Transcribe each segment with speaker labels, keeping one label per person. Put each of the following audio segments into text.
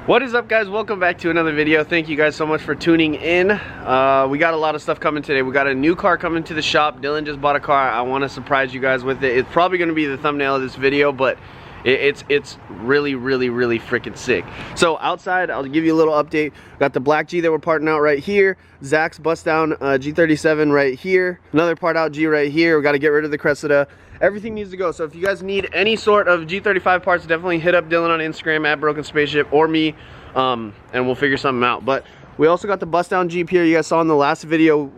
Speaker 1: What is up, guys? Welcome back to another video. Thank you guys so much for tuning in. We got a lot of stuff coming today. We got a new car coming to the shop. Dylan just bought a car. I want to surprise you guys with it. It's probably going to be the thumbnail of this video, but it's really freaking sick. So outside, I'll give you a little update. Got the black G that we're parting out right here. Zacks bust down G37 right here. Another part out G right here. We got to get rid of the Cressida. Everything needs to go. So if you guys need any sort of G35 parts, definitely hit up Dylan on Instagram at Broken Spaceship or me, and we'll figure something out. But we also got the bust down Jeep here. You guys saw in the last video,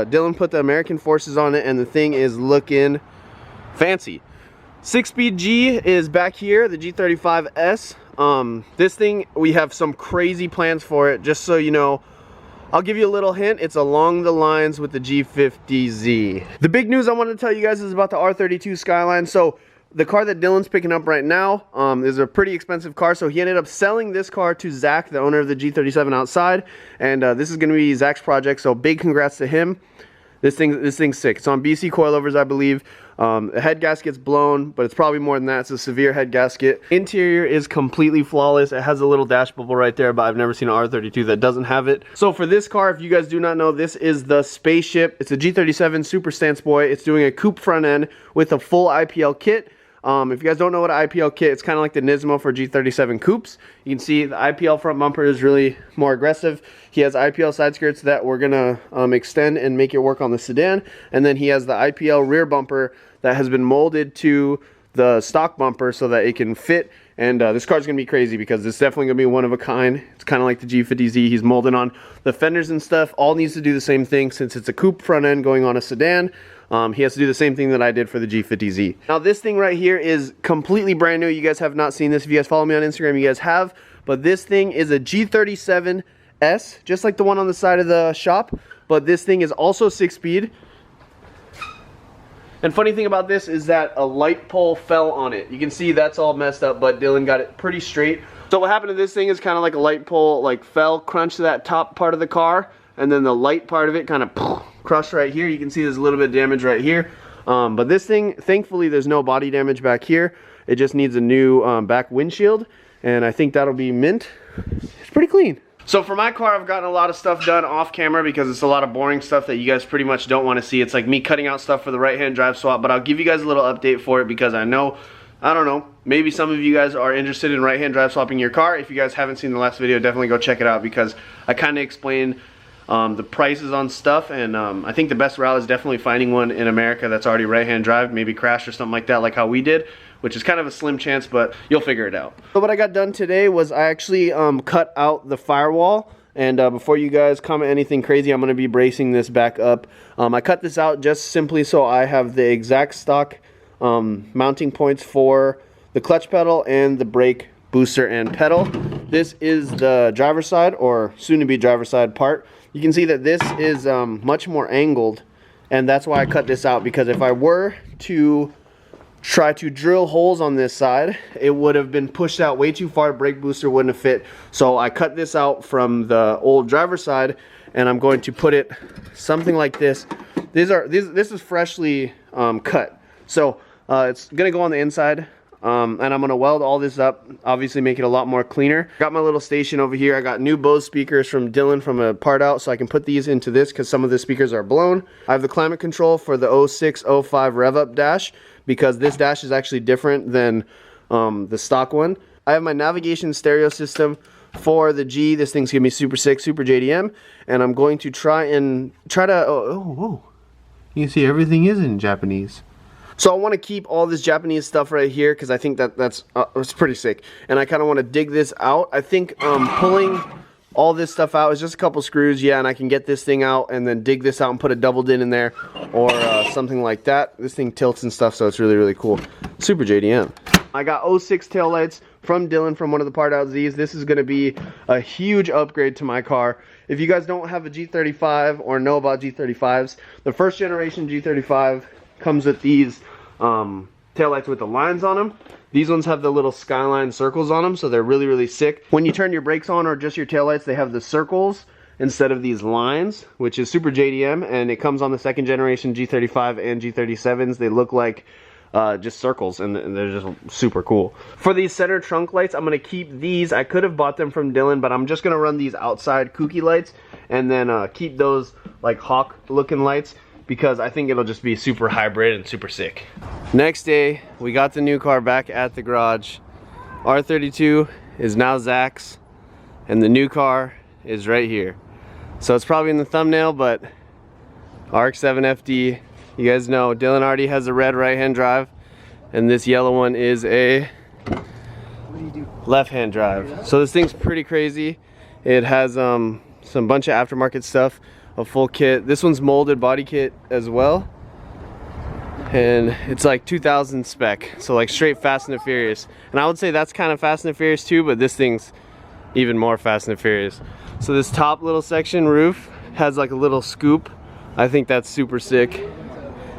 Speaker 1: Dylan put the American Forces on it, and the thing is looking fancy. 6-speed G is back here, the G35S. This thing, we have some crazy plans for it. Just so you know, I'll give you a little hint. It's along the lines with the G50Z. The big news I want to tell you guys is about the R32 Skyline. So the car that Dylan's picking up right now is a pretty expensive car. So he ended up selling this car to Zach, the owner of the G37 outside. And this is going to be Zach's project. So big congrats to him. This thing's sick. It's on BC coilovers, I believe. The head gasket's blown, but it's probably more than that. It's a severe head gasket. Interior is completely flawless. It has a little dash bubble right there, but I've never seen an R32 that doesn't have it. So for this car, if you guys do not know, this is the Spaceship. It's a G37 Super Stance Boy. It's doing a coupe front end with a full IPL kit. If you guys don't know what an IPL kit, it's kind of like the Nismo for G37 coupes. You can see the IPL front bumper is really more aggressive. He has IPL side skirts that we're gonna extend and make it work on the sedan, and then he has the IPL rear bumper that has been molded to the stock bumper so that it can fit. And this car's gonna be crazy because it's definitely gonna be one of a kind. It's kind of like the G50Z. He's molded on the fenders and stuff. All needs to do the same thing since it's a coupe front end going on a sedan. He has to do the same thing that I did for the G50Z. Now this thing right here is completely brand new. You guys have not seen this. If you guys follow me on Instagram, you guys have. But this thing is a G37S, just like the one on the side of the shop. But this thing is also 6-speed. And funny thing about this is that a light pole fell on it. You can see that's all messed up, but Dylan got it pretty straight. So what happened to this thing is kind of like a light pole fell, crunched to that top part of the car, and then the light part of it kind of crushed right here. You can see there's a little bit of damage right here. But this thing, thankfully, there's no body damage back here. It just needs a new back windshield, and I think that'll be mint. It's pretty clean. So for my car, I've gotten a lot of stuff done off camera because it's a lot of boring stuff that you guys pretty much don't want to see. It's like me cutting out stuff for the right-hand drive swap, but I'll give you guys a little update for it because I know, I don't know, maybe some of you guys are interested in right-hand drive swapping your car. If you guys haven't seen the last video, definitely go check it out because I kind of explain the prices on stuff, and I think the best route is definitely finding one in America that's already right-hand drive, maybe crash or something like that, like how we did, which is kind of a slim chance, but you'll figure it out. So what I got done today was I actually cut out the firewall, and before you guys comment anything crazy, I'm going to be bracing this back up. I cut this out just simply so I have the exact stock mounting points for the clutch pedal and the brake booster and pedal. This is the driver's side, or soon-to-be driver's side part. You can see that this is much more angled, and that's why I cut this out, because if I were to try to drill holes on this side, it would have been pushed out way too far. Brake booster wouldn't have fit. So I cut this out from the old driver's side, and I'm going to put it something like this. This is freshly cut. So it's gonna go on the inside. And I'm going to weld all this up, obviously make it a lot more cleaner. Got my little station over here. I got new Bose speakers from Dylan from a part out, so I can put these into this because some of the speakers are blown. I have the climate control for the 06-05 rev up dash because this dash is actually different than the stock one. I have my navigation stereo system for the G. This thing's going to be super sick, super JDM, and I'm going to try to, whoa. You can see everything is in Japanese. So I want to keep all this Japanese stuff right here because I think that's it's pretty sick. And I kind of want to dig this out. I think pulling all this stuff out is just a couple screws, yeah, and I can get this thing out and then dig this out and put a double din in there or something like that. This thing tilts and stuff, so it's really cool. Super JDM. I got 06 taillights from Dylan from one of the part out Z's. This is going to be a huge upgrade to my car. If you guys don't have a G35 or know about G35s, the first generation G35 comes with these taillights with the lines on them. These ones have the little skyline circles on them, so they're really sick. When you turn your brakes on or just your taillights, they have the circles instead of these lines, which is super JDM, and it comes on the second generation G35 and G37s. They look like just circles, and they're just super cool. For these center trunk lights, I'm gonna keep these. I could have bought them from Dylan, but I'm just gonna run these outside kooky lights, and then keep those like hawk looking lights, because I think it'll just be super hybrid and super sick. Next day, we got the new car back at the garage. R32 is now Zacks, and the new car is right here. So it's probably in the thumbnail, but RX7 FD, you guys know Dylan already has a red right-hand drive, and this yellow one is a left-hand drive. So this thing's pretty crazy. It has some bunch of aftermarket stuff, a full kit. This one's molded body kit as well, and it's like 2000 spec, so like straight Fast and the Furious. And I would say that's kind of Fast and the Furious too, but this thing's even more Fast and the Furious. So this top little section roof has like a little scoop. I think that's super sick,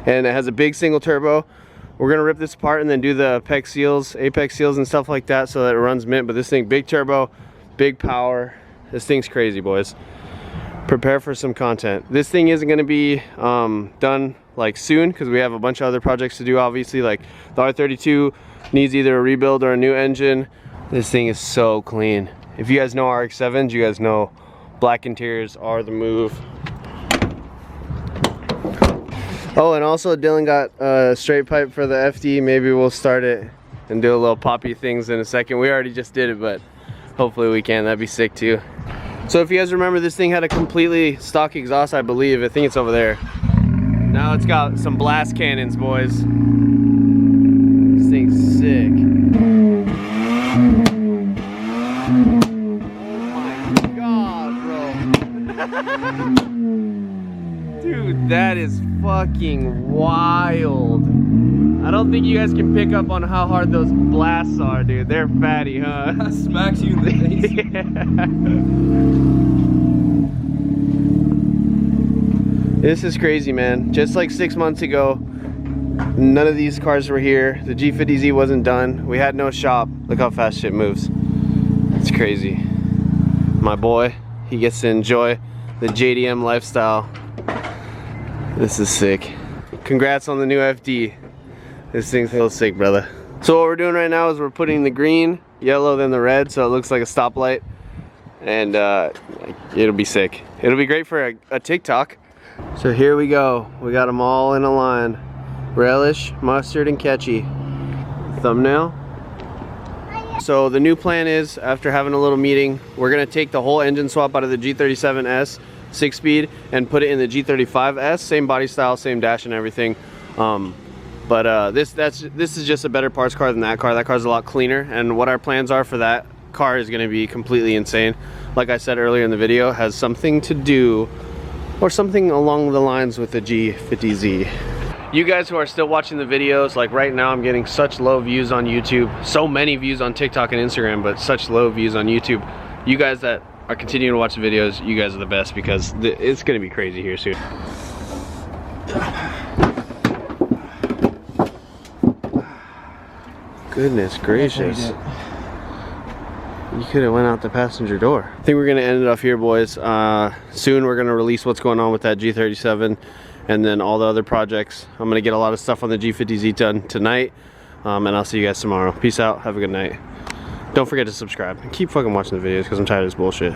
Speaker 1: and it has a big single turbo. We're gonna rip this apart and then do the apex seals and stuff like that, so that it runs mint. But this thing, big turbo, big power. This thing's crazy, boys. Prepare for some content. This thing isn't gonna be done like soon, because we have a bunch of other projects to do. Obviously, like the R32 needs either a rebuild or a new engine. This thing is so clean. If you guys know RX7s, you guys know black interiors are the move. Oh, and also Dylan got a straight pipe for the FD. Maybe we'll start it and do a little poppy things in a second. We already just did it, but hopefully we can. That'd be sick too. So if you guys remember, this thing had a completely stock exhaust, I believe. I think it's over there. Now it's got some blast cannons, boys. This thing's sick. Oh my god, bro. Dude, that is fucking wild. I don't think you guys can pick up on how hard those blasts are, dude. They're fatty, huh?
Speaker 2: That smacks you in the face.
Speaker 1: Yeah. This is crazy, man. Just like 6 months ago, none of these cars were here. The G50Z wasn't done. We had no shop. Look how fast shit moves. It's crazy. My boy, he gets to enjoy the JDM lifestyle. This is sick. Congrats on the new FD. This thing feels sick, brother. So what we're doing right now is we're putting the green, yellow, then the red, so it looks like a stoplight. And it'll be sick. It'll be great for a TikTok. So here we go. We got them all in a line. Relish, mustard, and catchy. Thumbnail. So the new plan is, after having a little meeting, we're gonna take the whole engine swap out of the G37S 6-speed and put it in the G35S. Same body style, same dash and everything. This is just a better parts car than that car. That car's a lot cleaner, and what our plans are for that car is going to be completely insane. Like I said earlier in the video, has something to do, or something along the lines with the G50Z. You guys who are still watching the videos, like right now I'm getting such low views on YouTube, so many views on TikTok and Instagram, but such low views on YouTube. You guys that are continuing to watch the videos, you guys are the best, because it's going to be crazy here soon. Goodness gracious. You could have went out the passenger door. I think we're gonna end it off here, boys. Soon we're gonna release what's going on with that G37 and then all the other projects. I'm gonna get a lot of stuff on the G50Z done tonight, and I'll see you guys tomorrow. Peace out, have a good night. Don't forget to subscribe and keep fucking watching the videos, because I'm tired of this bullshit.